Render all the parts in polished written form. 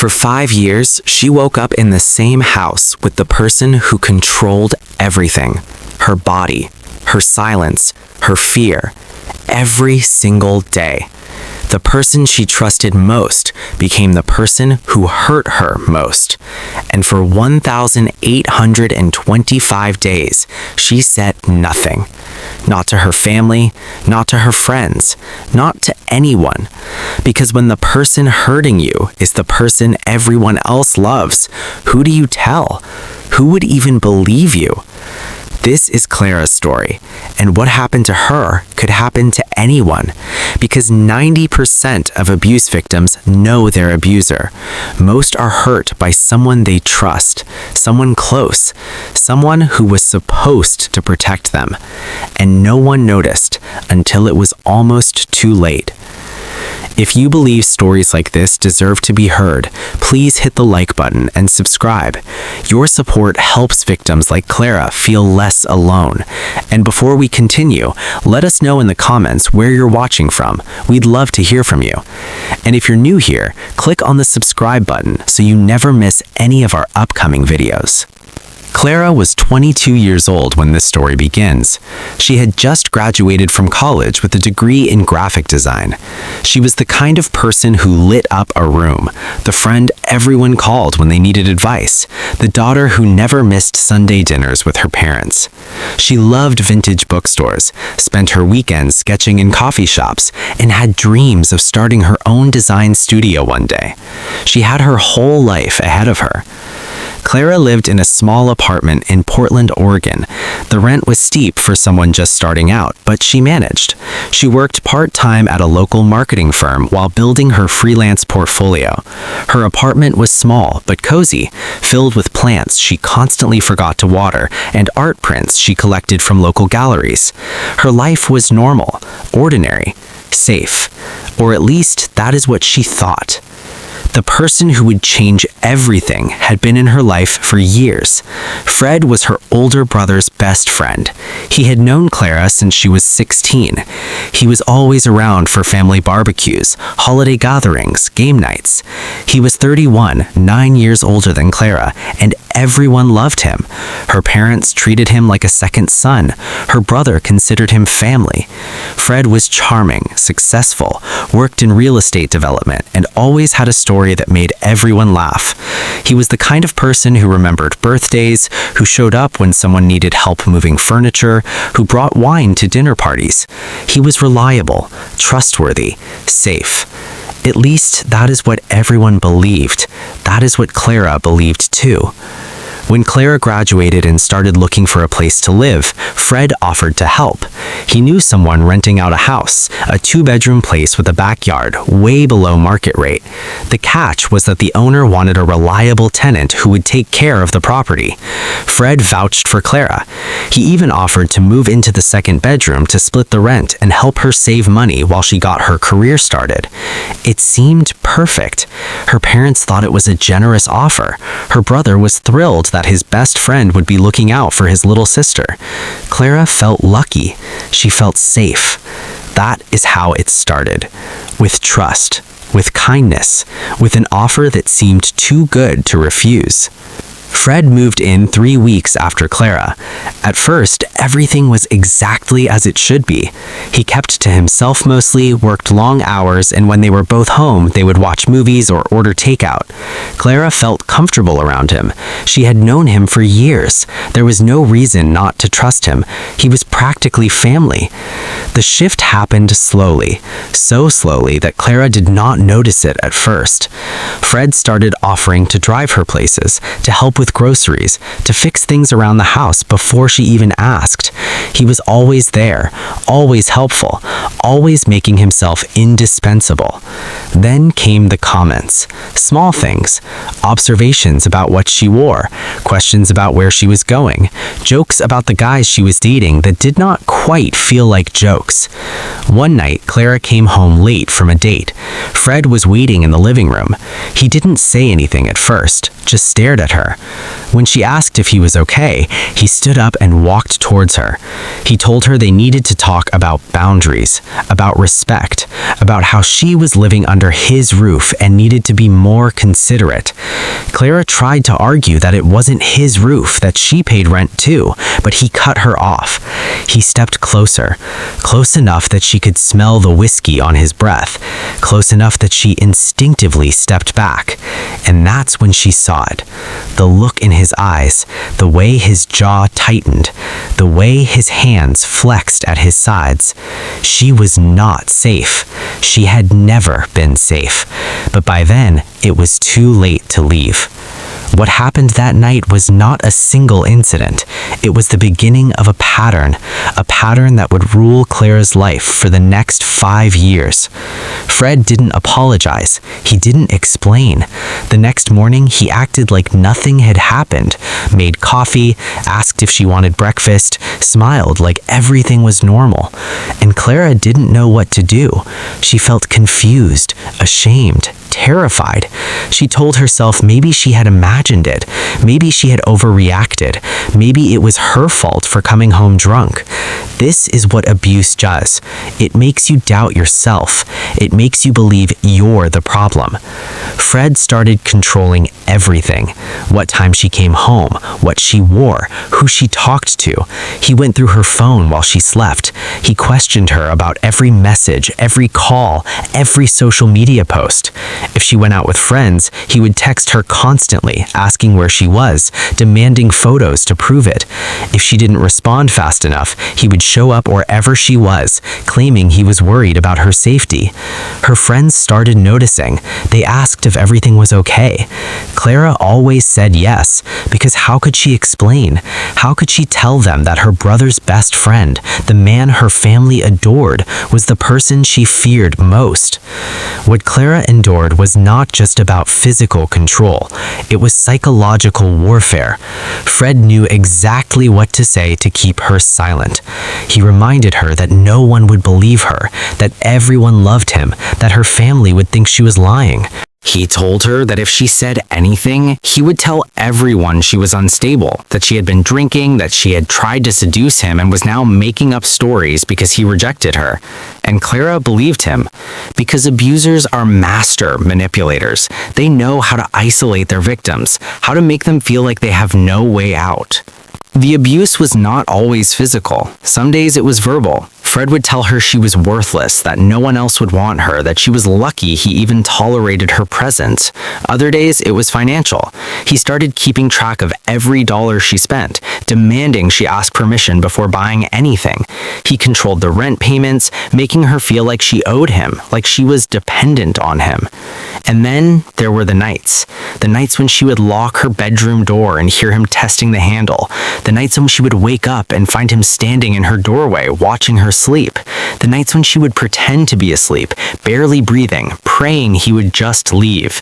For 5 years, she woke up in the same house with the person who controlled everything. Her body, her silence, her fear. Every single day. The person she trusted most became the person who hurt her most. And for 1,825 days, she said nothing. Not to her family, not to her friends, not to anyone. Because when the person hurting you is the person everyone else loves, who do you tell? Who would even believe you? This is Clara's story, and what happened to her could happen to anyone, because 90% of abuse victims know their abuser. Most are hurt by someone they trust, someone close, someone who was supposed to protect them, and no one noticed until it was almost too late. If you believe stories like this deserve to be heard, please hit the like button and subscribe. Your support helps victims like Clara feel less alone. And before we continue, let us know in the comments where you're watching from. We'd love to hear from you. And if you're new here, click on the subscribe button so you never miss any of our upcoming videos. Clara was 22 years old when this story begins. She had just graduated from college with a degree in graphic design. She was the kind of person who lit up a room, the friend everyone called when they needed advice, the daughter who never missed Sunday dinners with her parents. She loved vintage bookstores, spent her weekends sketching in coffee shops, and had dreams of starting her own design studio one day. She had her whole life ahead of her. Clara lived in a small apartment in Portland, Oregon. The rent was steep for someone just starting out, but she managed. She worked part-time at a local marketing firm while building her freelance portfolio. Her apartment was small but cozy, filled with plants she constantly forgot to water and art prints she collected from local galleries. Her life was normal, ordinary, safe, or at least that is what she thought. The person who would change everything had been in her life for years. Fred was her older brother's best friend. He had known Clara since she was 16. He was always around for family barbecues, holiday gatherings, game nights. He was 31, 9 years older than Clara, and everyone loved him. Her parents treated him like a second son. Her brother considered him family. Fred was charming, successful, worked in real estate development, and always had a story that made everyone laugh. He was the kind of person who remembered birthdays, who showed up when someone needed help moving furniture, who brought wine to dinner parties. He was reliable, trustworthy, safe. At least that is what everyone believed. That is what Clara believed too. When Clara graduated and started looking for a place to live, Fred offered to help. He knew someone renting out a house, a 2-bedroom place with a backyard, way below market rate. The catch was that the owner wanted a reliable tenant who would take care of the property. Fred vouched for Clara. He even offered to move into the second bedroom to split the rent and help her save money while she got her career started. It seemed perfect. Her parents thought it was a generous offer. Her brother was thrilled that his best friend would be looking out for his little sister. Clara felt lucky. She felt safe. That is how it started. With trust, with kindness, with an offer that seemed too good to refuse. Fred moved in 3 weeks after Clara. At first, everything was exactly as it should be. He kept to himself mostly, worked long hours, and when they were both home, they would watch movies or order takeout. Clara felt comfortable around him. She had known him for years. There was no reason not to trust him. He was practically family. The shift happened slowly, so slowly that Clara did not notice it at first. Fred started offering to drive her places, to help with groceries, to fix things around the house before she even asked. He was always there, always helpful, always making himself indispensable. Then came the comments. Small things, observations about what she wore, questions about where she was going, jokes about the guys she was dating that did not quite feel like jokes. One night, Clara came home late from a date. Fred was waiting in the living room. He didn't say anything at first, just stared at her. When she asked if he was okay, he stood up and walked towards her. He told her they needed to talk about boundaries, about respect, about how she was living under his roof and needed to be more considerate. Clara tried to argue that it wasn't his roof, that she paid rent too, but he cut her off. He stepped closer, close enough that she could smell the whiskey on his breath, close enough that she instinctively stepped back. And that's when she saw it. The look in his eyes, the way his jaw tightened, the way his hands flexed at his sides. She was not safe. She had never been safe. But by then, it was too late to leave. What happened that night was not a single incident. It was the beginning of a pattern that would rule Clara's life for the next 5 years. Fred didn't apologize. He didn't explain. The next morning, he acted like nothing had happened, made coffee, asked if she wanted breakfast, smiled like everything was normal. And Clara didn't know what to do. She felt confused, ashamed, terrified. She told herself maybe she had imagined it. Maybe she had overreacted. Maybe it was her fault for coming home drunk. This is what abuse does. It makes you doubt yourself. It makes you believe you're the problem. Fred started controlling everything. What time she came home, what she wore, who she talked to. He went through her phone while she slept. He questioned her about every message, every call, every social media post. If she went out with friends, he would text her constantly, asking where she was, demanding photos to prove it. If she didn't respond fast enough, he would show up wherever she was, claiming he was worried about her safety. Her friends started noticing. They asked if everything was okay. Clara always said yes, because how could she explain? How could she tell them that her brother's best friend, the man her family adored, was the person she feared most? What Clara endured was not just about physical control. It was psychological warfare. Fred knew exactly what to say to keep her silent. He reminded her that no one would believe her, that everyone loved him, that her family would think she was lying. He told her that if she said anything, he would tell everyone she was unstable, that she had been drinking, that she had tried to seduce him and was now making up stories because he rejected her. And Clara believed him, because abusers are master manipulators. They know how to isolate their victims, how to make them feel like they have no way out. The abuse was not always physical. Some days it was verbal. Fred would tell her she was worthless, that no one else would want her, that she was lucky he even tolerated her presence. Other days it was financial. He started keeping track of every dollar she spent, demanding she ask permission before buying anything. He controlled the rent payments, making her feel like she owed him, like she was dependent on him. And then there were the nights when she would lock her bedroom door and hear him testing the handle, the nights when she would wake up and find him standing in her doorway watching her sleep, the nights when she would pretend to be asleep, barely breathing, praying he would just leave.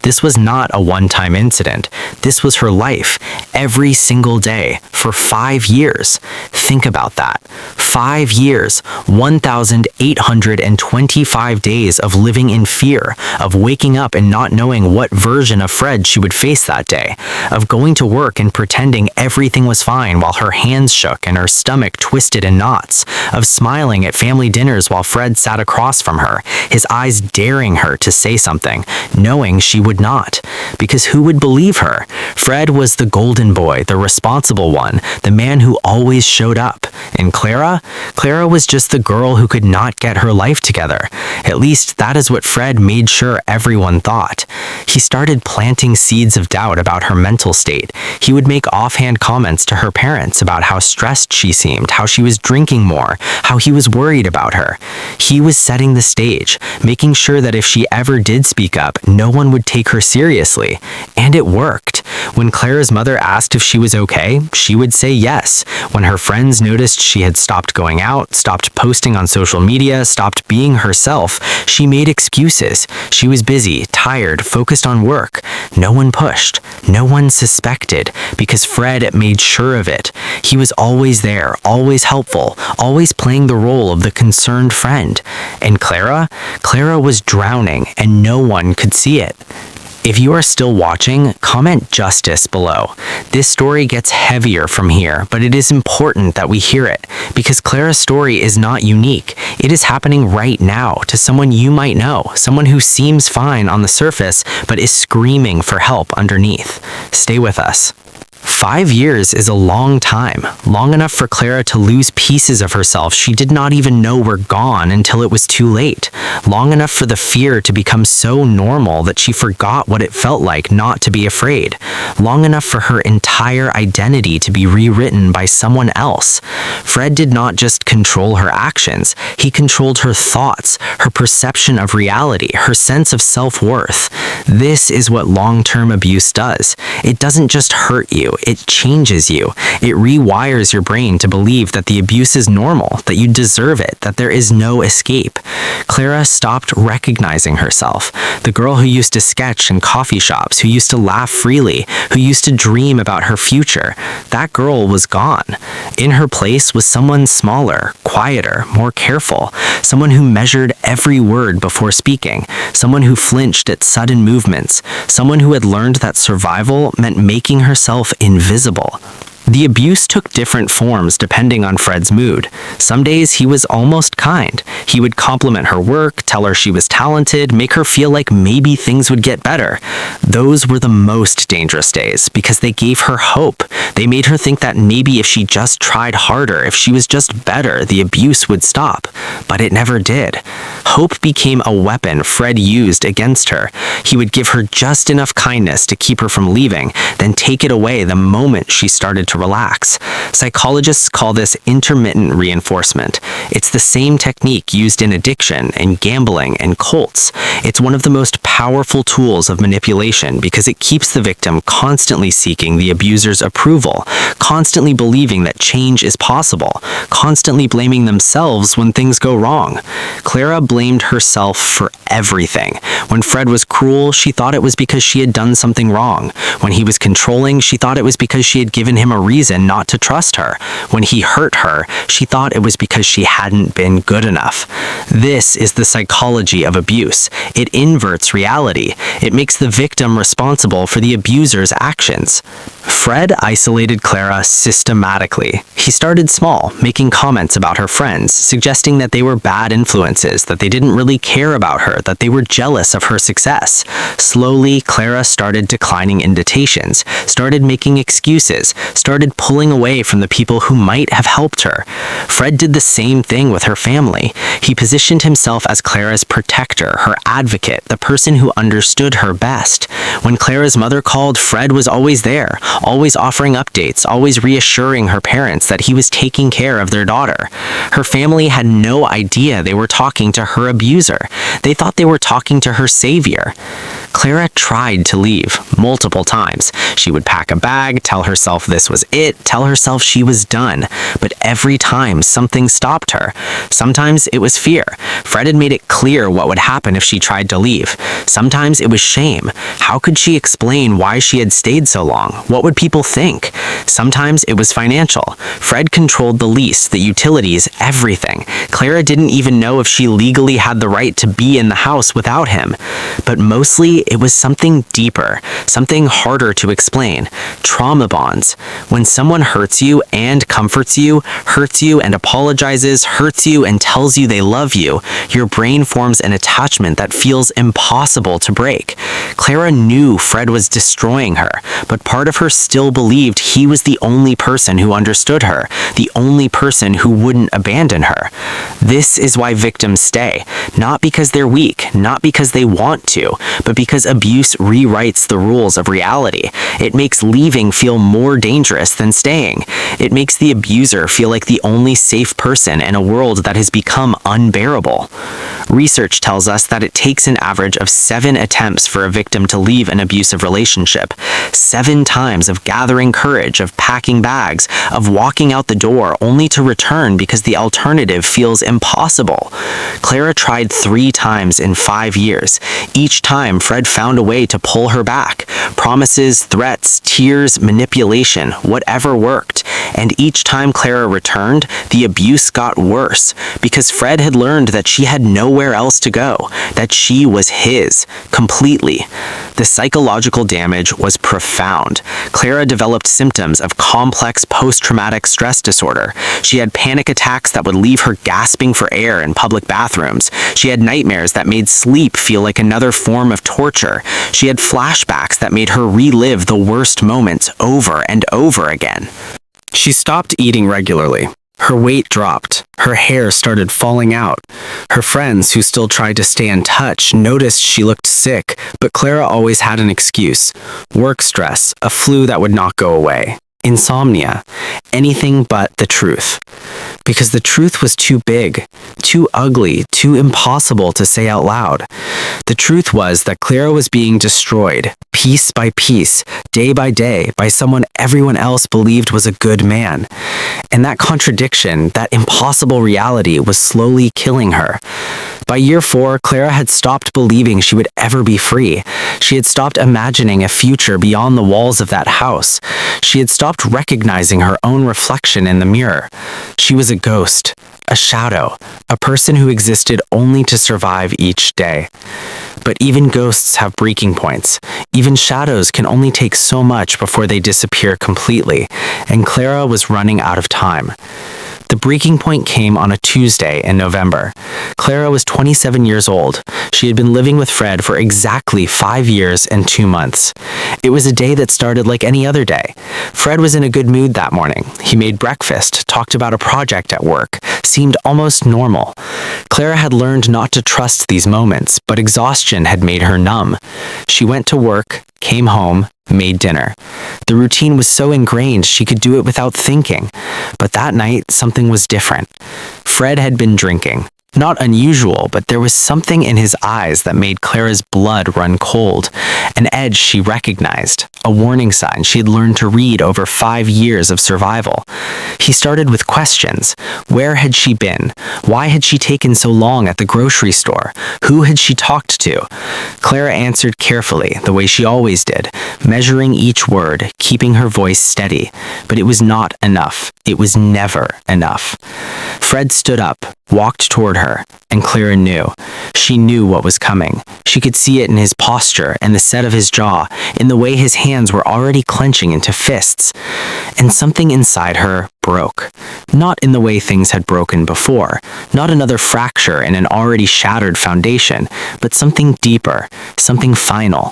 This was not a one-time incident. This was her life, every single day, for 5 years. Think about that. 5 years, 1,825 days of living in fear, of waking up and not knowing what version of Fred she would face that day, of going to work and pretending everything was fine while her hands shook and her stomach twisted in knots, of smiling at family dinners while Fred sat across from her, his eyes daring her to say something, knowing she would not. Because who would believe her? Fred was the golden boy, the responsible one, the man who always showed up. And Clara was just the girl who could not get her life together. At least that is what Fred made sure everyone thought. He started planting seeds of doubt about her mental state. He would make offhand comments to her parents about how stressed she seemed, how she was drinking more, how he was worried about her. He was setting the stage, making sure that if she ever did speak up, no one would take her seriously. And it worked. When Clara's mother asked if she was okay, she would say yes. When her friends noticed she had stopped going out, stopped posting on social media, stopped being herself, she made excuses. She was busy, tired, focused on work. No one pushed. No one suspected, because Fred made sure of it. He was always there, always helpful, always playing the role of the concerned friend. And Clara was drowning, and no one could see it. If you are still watching, comment justice below. This story gets heavier from here, but it is important that we hear it, because Clara's story is not unique. It is happening right now to someone you might know, someone who seems fine on the surface, but is screaming for help underneath. Stay with us. 5 years is a long time, long enough for Clara to lose pieces of herself she did not even know were gone until it was too late. Long enough for the fear to become so normal that she forgot what it felt like not to be afraid. Long enough for her entire identity to be rewritten by someone else. Fred did not just control her actions, he controlled her thoughts, her perception of reality, her sense of self-worth. This is what long-term abuse does. It doesn't just hurt you, it changes you. It rewires your brain to believe that the abuse is normal, that you deserve it, that there is no escape. Clara stopped recognizing herself. The girl who used to sketch in coffee shops, who used to laugh freely, who used to dream about her future, that girl was gone. In her place was someone smaller, quieter, more careful, someone who measured every word before speaking, someone who flinched at sudden movements, someone who had learned that survival meant making herself invisible. The abuse took different forms depending on Fred's mood. Some days he was almost kind. He would compliment her work, tell her she was talented, make her feel like maybe things would get better. Those were the most dangerous days because they gave her hope. They made her think that maybe if she just tried harder, if she was just better, the abuse would stop. But it never did. Hope became a weapon Fred used against her. He would give her just enough kindness to keep her from leaving, then take it away the moment she started to relax. Psychologists call this intermittent reinforcement. It's the same technique used in addiction and gambling and cults. It's one of the most powerful tools of manipulation because it keeps the victim constantly seeking the abuser's approval, constantly believing that change is possible, constantly blaming themselves when things go wrong. Clara blamed herself for everything. When Fred was cruel, she thought it was because she had done something wrong. When he was controlling, she thought it was because she had given him a reason not to trust her. When he hurt her, she thought it was because she hadn't been good enough. This is the psychology of abuse. It inverts reality. It makes the victim responsible for the abuser's actions. Fred isolated Clara systematically. He started small, making comments about her friends, suggesting that they were bad influences, that they didn't really care about her, that they were jealous of her success. Slowly, Clara started declining invitations, started making excuses, started pulling away from the people who might have helped her. Fred did the same thing with her family. He positioned himself as Clara's protector, her advocate, the person who understood her best. When Clara's mother called, Fred was always there, always offering updates, always reassuring her parents that he was taking care of their daughter. Her family had no idea they were talking to her abuser. They thought they were talking to her savior. Clara tried to leave multiple times. She would pack a bag, tell herself this was it, tell herself she was done. But every time something stopped her. Sometimes it was fear. Fred had made it clear what would happen if she tried to leave. Sometimes it was shame. How could she explain why she had stayed so long? What would people think? Sometimes it was financial. Fred controlled the lease, the utilities, everything. Clara didn't even know if she legally had the right to be in the house without him. But mostly it was something deeper, something harder to explain. Trauma bonds. When someone hurts you and comforts you, hurts you and apologizes, hurts you and tells you they love you, your brain forms an attachment that feels impossible to break. Clara knew Fred was destroying her, but part of her still believed he was the only person who understood her, the only person who wouldn't abandon her. This is why victims stay, not because they're weak, not because they want to, but because abuse rewrites the rules of reality. It makes leaving feel more dangerous than staying. It makes the abuser feel like the only safe person in a world that has become unbearable. Research tells us that it takes an average of 7 attempts for a victim to leave an abusive relationship. 7 times of gathering courage, of packing bags, of walking out the door only to return because the alternative feels impossible. Clara tried 3 times in 5 years. Each time, Fred had found a way to pull her back. Promises, threats, tears, manipulation, whatever worked. And each time Clara returned, the abuse got worse, because Fred had learned that she had nowhere else to go, that she was his, completely. The psychological damage was profound. Clara developed symptoms of complex post-traumatic stress disorder. She had panic attacks that would leave her gasping for air in public bathrooms. She had nightmares that made sleep feel like another form of torture. She had flashbacks that made her relive the worst moments over and over again. She stopped eating regularly. Her weight dropped. Her hair started falling out. Her friends, who still tried to stay in touch, noticed she looked sick, but Clara always had an excuse. Work stress, a flu that would not go away. Insomnia, anything but the truth. Because the truth was too big, too ugly, too impossible to say out loud. The truth was that Clara was being destroyed, piece by piece, day by day, by someone everyone else believed was a good man. And that contradiction, that impossible reality, was slowly killing her. By year 4, Clara had stopped believing she would ever be free. She had stopped imagining a future beyond the walls of that house. She had stopped recognizing her own reflection in the mirror. She was a ghost, a shadow, a person who existed only to survive each day. But even ghosts have breaking points. Even shadows can only take so much before they disappear completely, and Clara was running out of time. The breaking point came on a Tuesday in November. Clara was 27 years old. She had been living with Fred for exactly 5 years and 2 months. It was a day that started like any other day. Fred was in a good mood that morning. He made breakfast, talked about a project at work, seemed almost normal. Clara had learned not to trust these moments, but exhaustion had made her numb. She went to work, came home, made dinner. The routine was so ingrained she could do it without thinking. But that night, something was different. Fred had been drinking. Not unusual, but there was something in his eyes that made Clara's blood run cold. An edge she recognized, a warning sign she had learned to read over 5 years of survival. He started with questions. Where had she been? Why had she taken so long at the grocery store? Who had she talked to? Clara answered carefully, the way she always did, measuring each word, keeping her voice steady. But it was not enough. It was never enough. Fred stood up, walked toward her, and Clara knew. She knew what was coming. She could see it in his posture and the set of his jaw, in the way his hands were already clenching into fists. And something inside her broke. Not in the way things had broken before, not another fracture in an already shattered foundation, but something deeper, something final.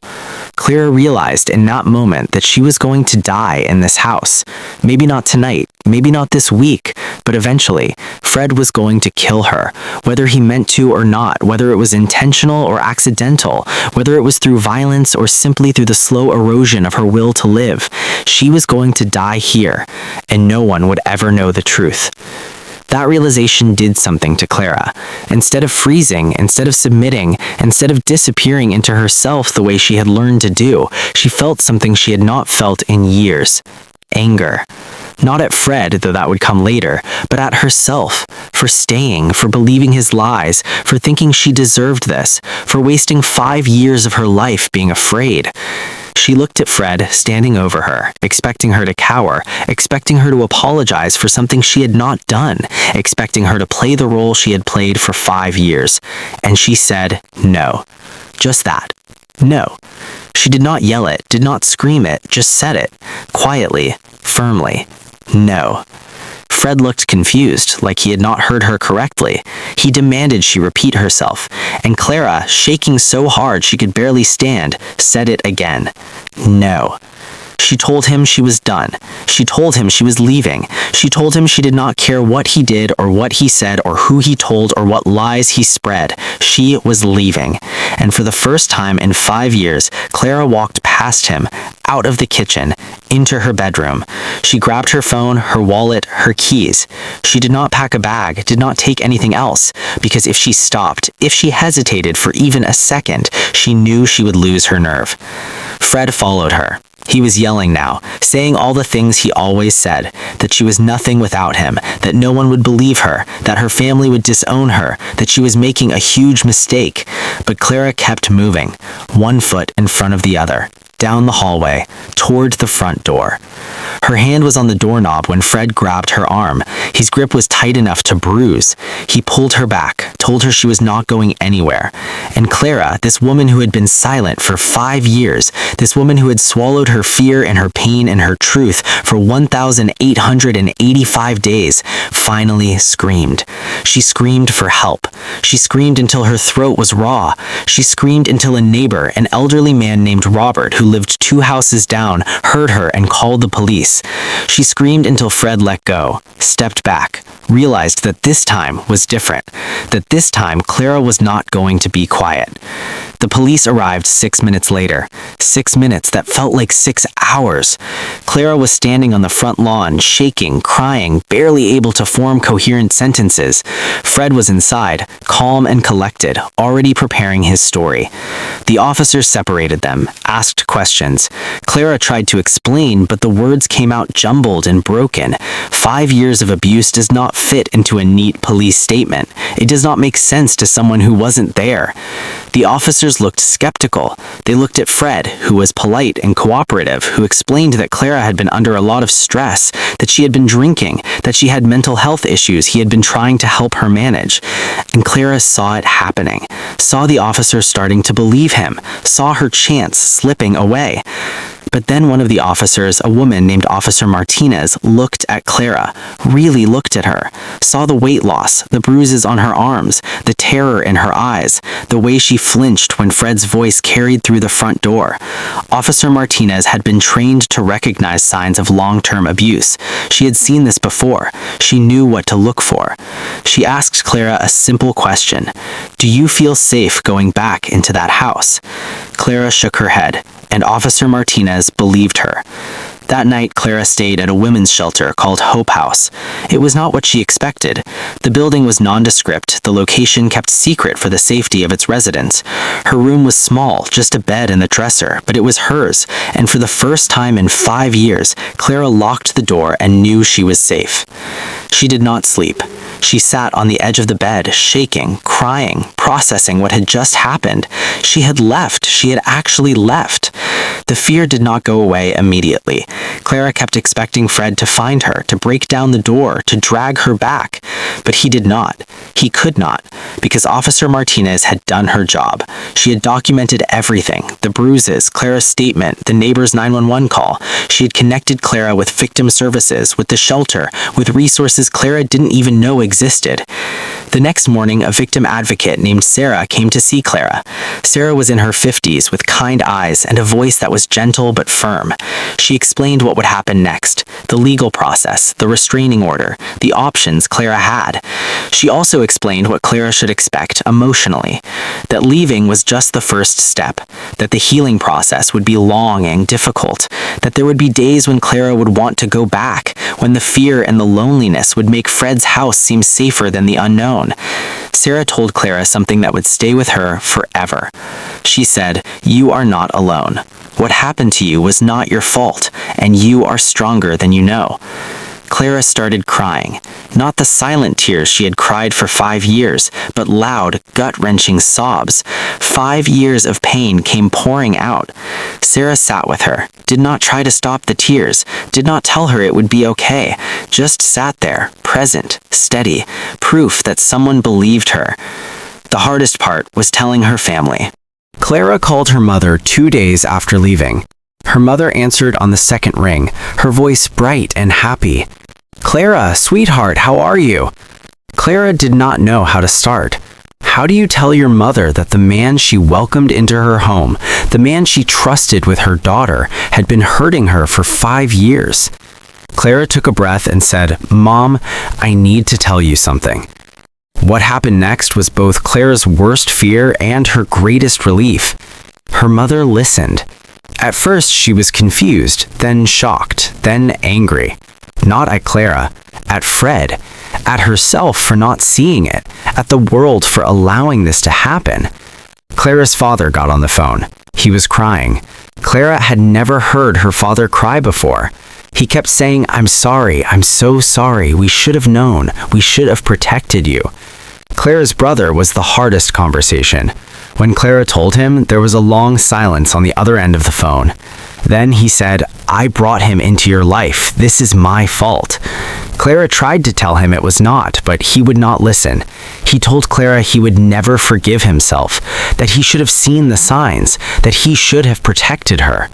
Clara realized in that moment that she was going to die in this house. Maybe not tonight, maybe not this week, but eventually, Fred was going to kill her, whether he meant to or not, whether it was intentional or accidental, whether it was through violence or simply through the slow erosion of her will to live. She was going to die here, and no one would ever know the truth. That realization did something to Clara. Instead of freezing, instead of submitting, instead of disappearing into herself the way she had learned to do, she felt something she had not felt in years. Anger. Not at Fred, though that would come later, but at herself, for staying, for believing his lies, for thinking she deserved this, for wasting 5 years of her life being afraid. She looked at Fred, standing over her, expecting her to cower, expecting her to apologize for something she had not done, expecting her to play the role she had played for 5 years. And she said no. Just that. No. She did not yell it, did not scream it, just said it, quietly, firmly. No. Fred looked confused, like he had not heard her correctly. He demanded she repeat herself, and Clara, shaking so hard she could barely stand, said it again. No. She told him she was done. She told him she was leaving. She told him she did not care what he did or what he said or who he told or what lies he spread. She was leaving. And for the first time in 5 years, Clara walked past him, out of the kitchen, into her bedroom. She grabbed her phone, her wallet, her keys. She did not pack a bag, did not take anything else, because if she stopped, if she hesitated for even a second, she knew she would lose her nerve. Fred followed her. He was yelling now, saying all the things he always said, that she was nothing without him, that no one would believe her, that her family would disown her, that she was making a huge mistake. But Clara kept moving, one foot in front of the other, down the hallway, toward the front door. Her hand was on the doorknob when Fred grabbed her arm. His grip was tight enough to bruise. He pulled her back, told her she was not going anywhere. And Clara, this woman who had been silent for 5 years, this woman who had swallowed her fear and her pain and her truth for 1,885 days, finally screamed. She screamed for help. She screamed until her throat was raw. She screamed until a neighbor, an elderly man named Robert, who lived 2 houses down, heard her and called the police. She screamed until Fred let go, stepped back, realized that this time was different, that this time Clara was not going to be quiet. The police arrived 6 minutes later, 6 minutes that felt like 6 hours. Clara was standing on the front lawn, shaking, crying, barely able to form coherent sentences. Fred was inside, calm and collected, already preparing his story. The officers separated them, asked questions. Clara tried to explain, but the words came out jumbled and broken. 5 years of abuse does not fit into a neat police statement. It does not make sense to someone who wasn't there. The officers looked skeptical. They looked at Fred, who was polite and cooperative, who explained that Clara had been under a lot of stress, that she had been drinking, that she had mental health issues he had been trying to help her manage. And Clara saw it happening, saw the officers starting to believe him, saw her chance slipping away. But then one of the officers, a woman named Officer Martinez, looked at Clara, really looked at her, saw the weight loss, the bruises on her arms, the terror in her eyes, the way she flinched when Fred's voice carried through the front door. Officer Martinez had been trained to recognize signs of long-term abuse. She had seen this before. She knew what to look for. She asked Clara a simple question. "Do you feel safe going back into that house?" Clara shook her head, and Officer Martinez believed her. That night, Clara stayed at a women's shelter called Hope House. It was not what she expected. The building was nondescript, the location kept secret for the safety of its residents. Her room was small, just a bed and a dresser, but it was hers, and for the first time in 5 years, Clara locked the door and knew she was safe. She did not sleep. She sat on the edge of the bed, shaking, crying, processing what had just happened. She had left. She had actually left. The fear did not go away immediately. Clara kept expecting Fred to find her, to break down the door, to drag her back. But he did not. He could not, because Officer Martinez had done her job. She had documented everything, the bruises, Clara's statement, the neighbor's 911 call. She had connected Clara with victim services, with the shelter, with resources Clara didn't even know existed. The next morning, a victim advocate named Sarah came to see Clara. Sarah was in her 50s with kind eyes and a voice that was gentle but firm. She explained what would happen next, the legal process, the restraining order, the options Clara had. She also explained what Clara should expect emotionally, that leaving was just the first step, that the healing process would be long and difficult, that there would be days when Clara would want to go back, when the fear and the loneliness would make Fred's house seem safer than the unknown. Sarah told Clara something that would stay with her forever. She said, "You are not alone. What happened to you was not your fault, and you are stronger than you know." Clara started crying, not the silent tears she had cried for 5 years, but loud, gut-wrenching sobs. 5 years of pain came pouring out. Sarah sat with her, did not try to stop the tears, did not tell her it would be okay, just sat there, present, steady, proof that someone believed her. The hardest part was telling her family. Clara called her mother 2 days after leaving. Her mother answered on the second ring, her voice bright and happy. "Clara, sweetheart, how are you?" Clara did not know how to start. How do you tell your mother that the man she welcomed into her home, the man she trusted with her daughter, had been hurting her for 5 years? Clara took a breath and said, "Mom, I need to tell you something." What happened next was both Clara's worst fear and her greatest relief. Her mother listened. At first, she was confused, then shocked, then angry. Not at Clara, at Fred, at herself for not seeing it, at the world for allowing this to happen. Clara's father got on the phone. He was crying. Clara had never heard her father cry before. He kept saying, "I'm sorry, I'm so sorry, we should have known, we should have protected you." Clara's brother was the hardest conversation. When Clara told him, there was a long silence on the other end of the phone. Then he said, "I brought him into your life. This is my fault." Clara tried to tell him it was not, but he would not listen. He told Clara he would never forgive himself, that he should have seen the signs, that he should have protected her.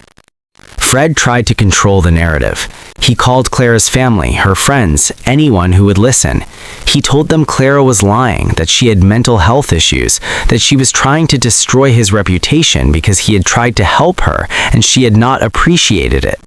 Fred tried to control the narrative. He called Clara's family, her friends, anyone who would listen. He told them Clara was lying, that she had mental health issues, that she was trying to destroy his reputation because he had tried to help her and she had not appreciated it.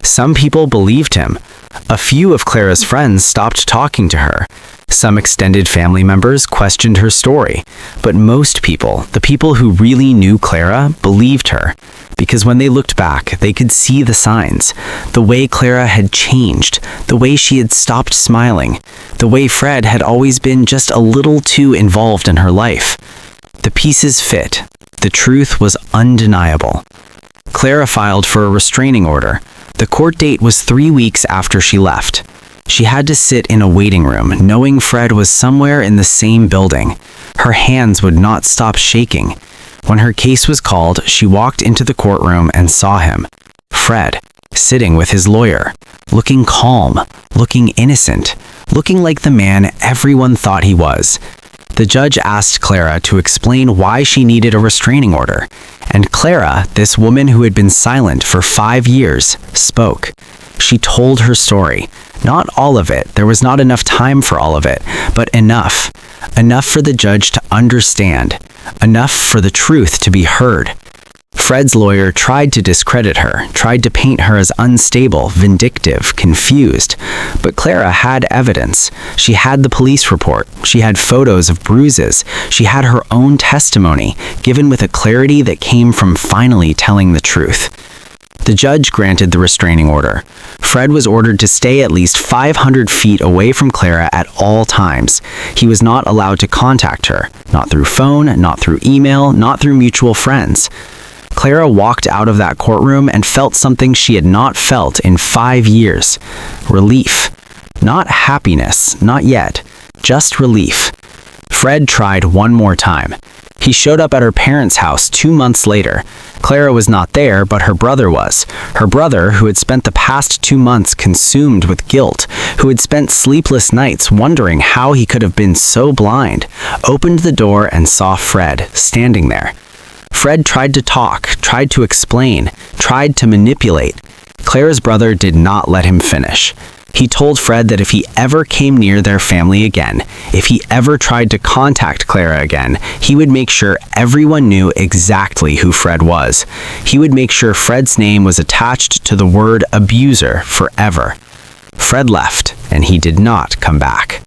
Some people believed him. A few of Clara's friends stopped talking to her. Some extended family members questioned her story, but most people, the people who really knew Clara, believed her. Because when they looked back, they could see the signs. The way Clara had changed, the way she had stopped smiling, the way Fred had always been just a little too involved in her life. The pieces fit. The truth was undeniable. Clara filed for a restraining order. The court date was 3 weeks after she left. She had to sit in a waiting room, knowing Fred was somewhere in the same building. Her hands would not stop shaking. When her case was called, she walked into the courtroom and saw him, Fred, sitting with his lawyer, looking calm, looking innocent, looking like the man everyone thought he was. The judge asked Clara to explain why she needed a restraining order, and Clara, this woman who had been silent for 5 years, spoke. She told her story. Not all of it, there was not enough time for all of it, but enough. Enough for the judge to understand. Enough for the truth to be heard. Fred's lawyer tried to discredit her, tried to paint her as unstable, vindictive, confused. But Clara had evidence. She had the police report. She had photos of bruises. She had her own testimony, given with a clarity that came from finally telling the truth. The judge granted the restraining order. Fred was ordered to stay at least 500 feet away from Clara at all times. He was not allowed to contact her, not through phone, not through email, not through mutual friends. Clara walked out of that courtroom and felt something she had not felt in 5 years. Relief. Not happiness, not yet, just relief. Fred tried one more time. He showed up at her parents' house 2 months later. Clara was not there, but her brother was. Her brother, who had spent the past 2 months consumed with guilt, who had spent sleepless nights wondering how he could have been so blind, opened the door and saw Fred standing there. Fred tried to talk, tried to explain, tried to manipulate. Clara's brother did not let him finish. He told Fred that if he ever came near their family again, if he ever tried to contact Clara again, he would make sure everyone knew exactly who Fred was. He would make sure Fred's name was attached to the word abuser forever. Fred left, and he did not come back.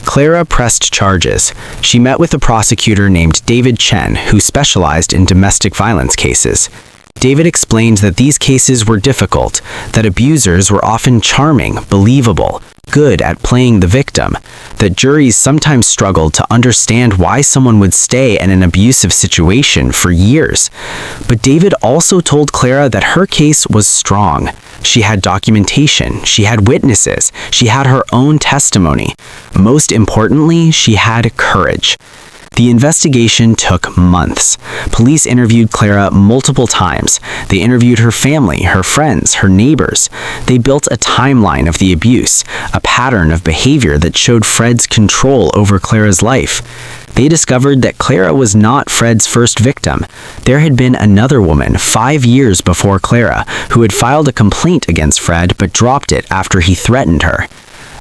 Clara pressed charges. She met with a prosecutor named David Chen, who specialized in domestic violence cases. David explained that these cases were difficult, that abusers were often charming, believable, good at playing the victim, that juries sometimes struggled to understand why someone would stay in an abusive situation for years. But David also told Clara that her case was strong. She had documentation, she had witnesses, she had her own testimony. Most importantly, she had courage. The investigation took months. Police interviewed Clara multiple times. They interviewed her family, her friends, her neighbors. They built a timeline of the abuse, a pattern of behavior that showed Fred's control over Clara's life. They discovered that Clara was not Fred's first victim. There had been another woman 5 years before Clara who had filed a complaint against Fred but dropped it after he threatened her.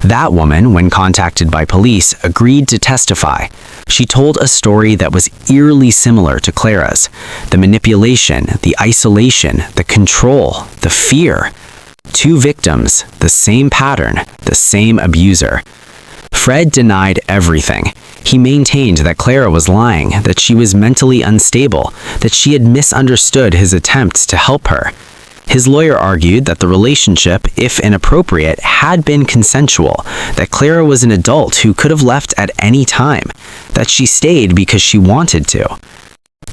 That woman, when contacted by police, agreed to testify. She told a story that was eerily similar to Clara's. The manipulation, the isolation, the control, the fear. 2 victims, the same pattern, the same abuser. Fred denied everything. He maintained that Clara was lying, that she was mentally unstable, that she had misunderstood his attempts to help her. His lawyer argued that the relationship, if inappropriate, had been consensual, that Clara was an adult who could have left at any time, that she stayed because she wanted to.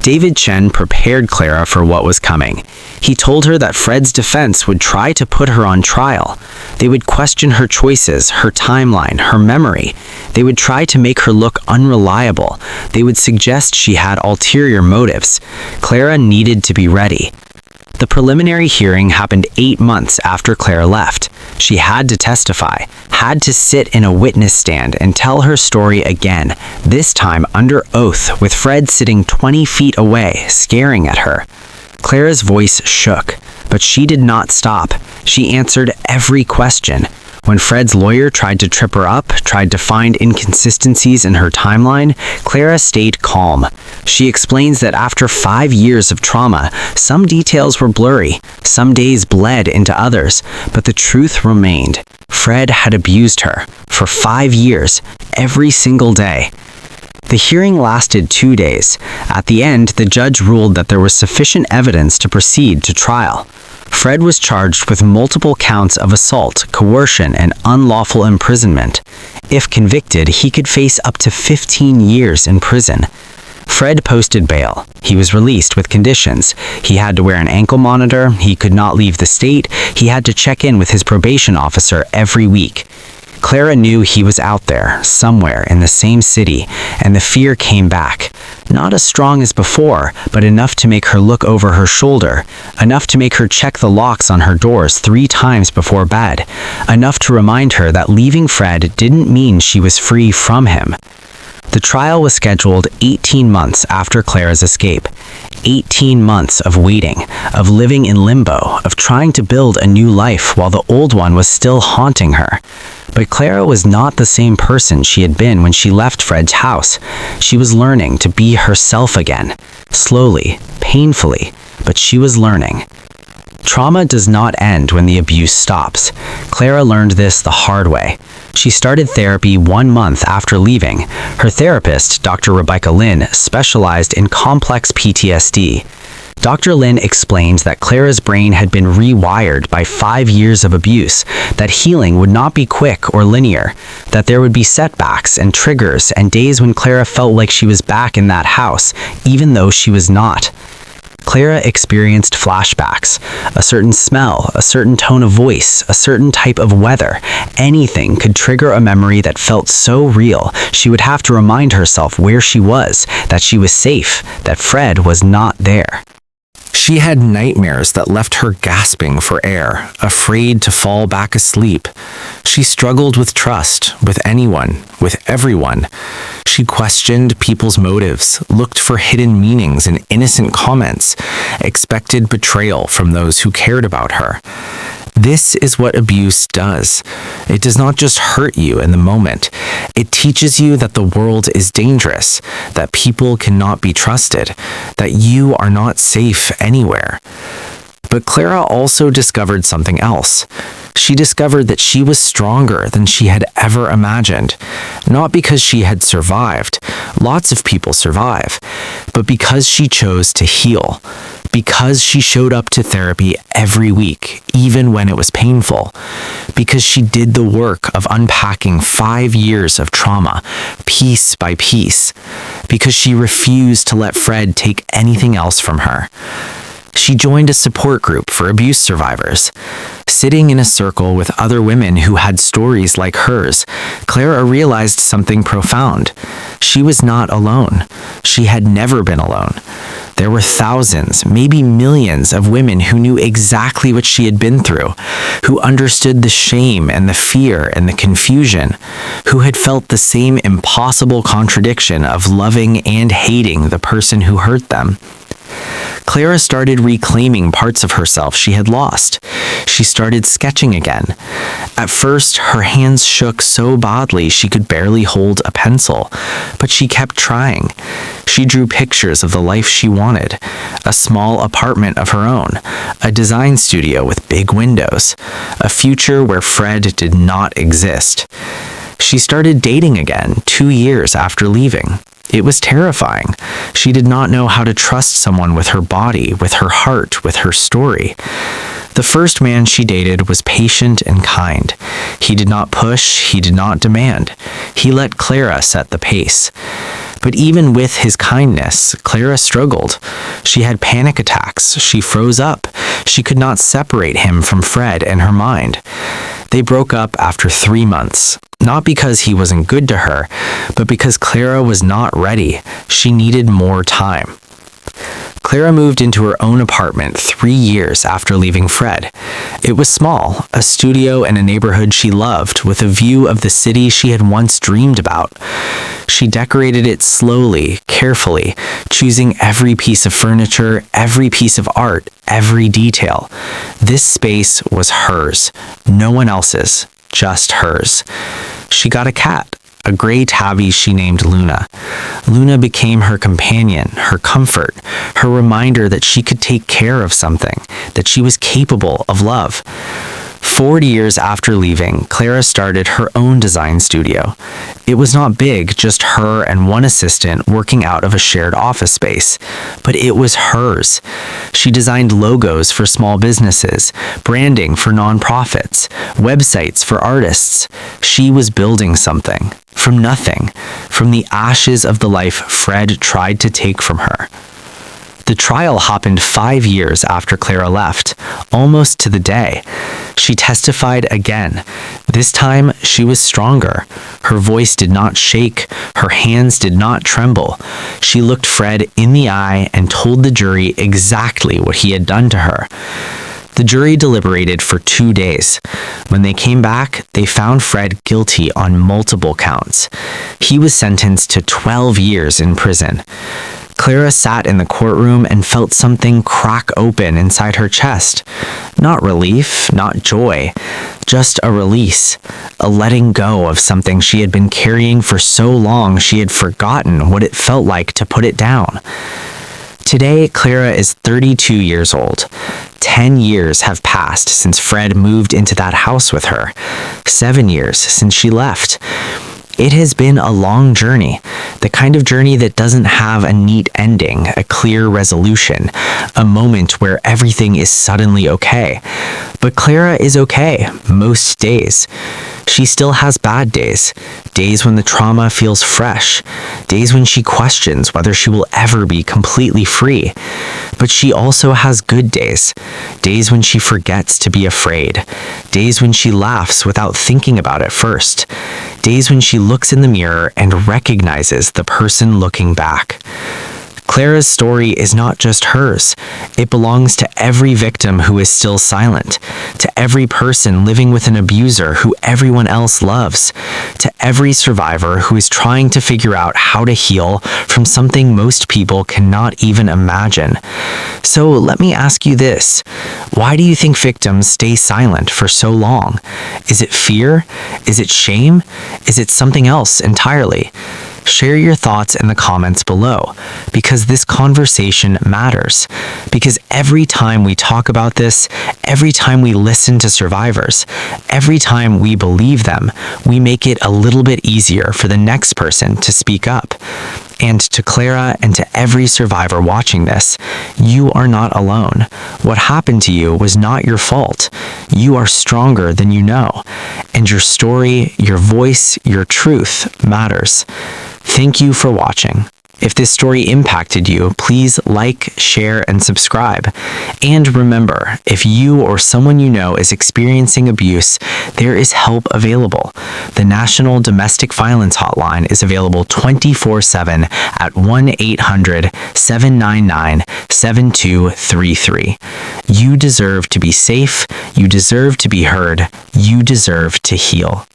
David Chen prepared Clara for what was coming. He told her that Fred's defense would try to put her on trial. They would question her choices, her timeline, her memory. They would try to make her look unreliable. They would suggest she had ulterior motives. Clara needed to be ready. The preliminary hearing happened 8 months after Clara left. She had to testify, had to sit in a witness stand and tell her story again, this time under oath, with Fred sitting 20 feet away, staring at her. Clara's voice shook, but she did not stop. She answered every question. When Fred's lawyer tried to trip her up, tried to find inconsistencies in her timeline, Clara stayed calm. She explains that after 5 years of trauma, some details were blurry, some days bled into others, but the truth remained. Fred had abused her for 5 years, every single day. The hearing lasted 2 days. At the end, the judge ruled that there was sufficient evidence to proceed to trial. Fred was charged with multiple counts of assault, coercion, and unlawful imprisonment. If convicted, he could face up to 15 years in prison. Fred posted bail. He was released with conditions. He had to wear an ankle monitor, he could not leave the state, he had to check in with his probation officer every week. Clara knew he was out there, somewhere in the same city, and the fear came back. Not as strong as before, but enough to make her look over her shoulder, enough to make her check the locks on her doors 3 times before bed, enough to remind her that leaving Fred didn't mean she was free from him. The trial was scheduled 18 months after Clara's escape. 18 months of waiting, of living in limbo, of trying to build a new life while the old one was still haunting her. But Clara was not the same person she had been when she left Fred's house. She was learning to be herself again. Slowly, painfully, but she was learning. Trauma does not end when the abuse stops. Clara learned this the hard way. She started therapy 1 month after leaving. Her therapist, Dr. Rebecca Lynn, specialized in complex PTSD. Dr. Lynn explains that Clara's brain had been rewired by 5 years of abuse, that healing would not be quick or linear, that there would be setbacks and triggers and days when Clara felt like she was back in that house, even though she was not. Clara experienced flashbacks, a certain smell, a certain tone of voice, a certain type of weather. Anything could trigger a memory that felt so real, she would have to remind herself where she was, that she was safe, that Fred was not there. She had nightmares that left her gasping for air, afraid to fall back asleep. She struggled with trust, with anyone, with everyone. She questioned people's motives, looked for hidden meanings in innocent comments, expected betrayal from those who cared about her. This is what abuse does. It does not just hurt you in the moment. It teaches you that the world is dangerous, that people cannot be trusted, that you are not safe anywhere. But Clara also discovered something else. She discovered that she was stronger than she had ever imagined, not because she had survived. Lots of people survive, but because she chose to heal. Because she showed up to therapy every week, even when it was painful. Because she did the work of unpacking 5 years of trauma, piece by piece. Because she refused to let Fred take anything else from her. She joined a support group for abuse survivors. Sitting in a circle with other women who had stories like hers, Clara realized something profound. She was not alone. She had never been alone. There were thousands, maybe millions of women who knew exactly what she had been through, who understood the shame and the fear and the confusion, who had felt the same impossible contradiction of loving and hating the person who hurt them. Clara started reclaiming parts of herself she had lost. She started sketching again. At first, her hands shook so badly she could barely hold a pencil, but she kept trying. She drew pictures of the life she wanted, a small apartment of her own, a design studio with big windows, a future where Fred did not exist. She started dating again 2 years after leaving. It was terrifying. She did not know how to trust someone with her body, with her heart, with her story. The first man she dated was patient and kind. He did not push, he did not demand. He let Clara set the pace. But even with his kindness, Clara struggled. She had panic attacks. She froze up. She could not separate him from Fred and her mind. They broke up after 3 months. Not because he wasn't good to her, but because Clara was not ready. She needed more time. Clara moved into her own apartment 3 years after leaving Fred. It was small, a studio in a neighborhood she loved with a view of the city she had once dreamed about. She decorated it slowly, carefully, choosing every piece of furniture, every piece of art, every detail. This space was hers, no one else's, just hers. She got a cat. A gray tabby she named Luna. Luna became her companion, her comfort, her reminder that she could take care of something, that she was capable of love. 4 years after leaving, Clara started her own design studio. It was not big, just her and one assistant working out of a shared office space, but it was hers. She designed logos for small businesses, branding for nonprofits, websites for artists. She was building something. From nothing, from the ashes of the life Fred tried to take from her. The trial happened 5 years after Clara left, almost to the day. She testified again. This time, she was stronger. Her voice did not shake. Her hands did not tremble. She looked Fred in the eye and told the jury exactly what he had done to her. The jury deliberated for 2 days. When they came back, they found Fred guilty on multiple counts. He was sentenced to 12 years in prison. Clara sat in the courtroom and felt something crack open inside her chest. Not relief, not joy, just a release, a letting go of something she had been carrying for so long she had forgotten what it felt like to put it down. Today, Clara is 32 years old. 10 years have passed since Fred moved into that house with her. 7 years since she left. It has been a long journey, the kind of journey that doesn't have a neat ending, a clear resolution, a moment where everything is suddenly okay. But Clara is okay most days. She still has bad days, days when the trauma feels fresh, days when she questions whether she will ever be completely free. But she also has good days, days when she forgets to be afraid, days when she laughs without thinking about it first, days when she looks in the mirror and recognizes the person looking back. Clara's story is not just hers. It belongs to every victim who is still silent, to every person living with an abuser who everyone else loves, to every survivor who is trying to figure out how to heal from something most people cannot even imagine. So let me ask you this. Why do you think victims stay silent for so long? Is it fear? Is it shame? Is it something else entirely? Share your thoughts in the comments below, because this conversation matters. Because every time we talk about this, every time we listen to survivors, every time we believe them, we make it a little bit easier for the next person to speak up. And to Clara and to every survivor watching this, you are not alone. What happened to you was not your fault. You are stronger than you know. And your story, your voice, your truth matters. Thank you for watching. If this story impacted you, please like, share, and subscribe. And remember, if you or someone you know is experiencing abuse, there is help available. The National Domestic Violence Hotline is available 24/7 at 1-800-799-7233. You deserve to be safe. You deserve to be heard. You deserve to heal.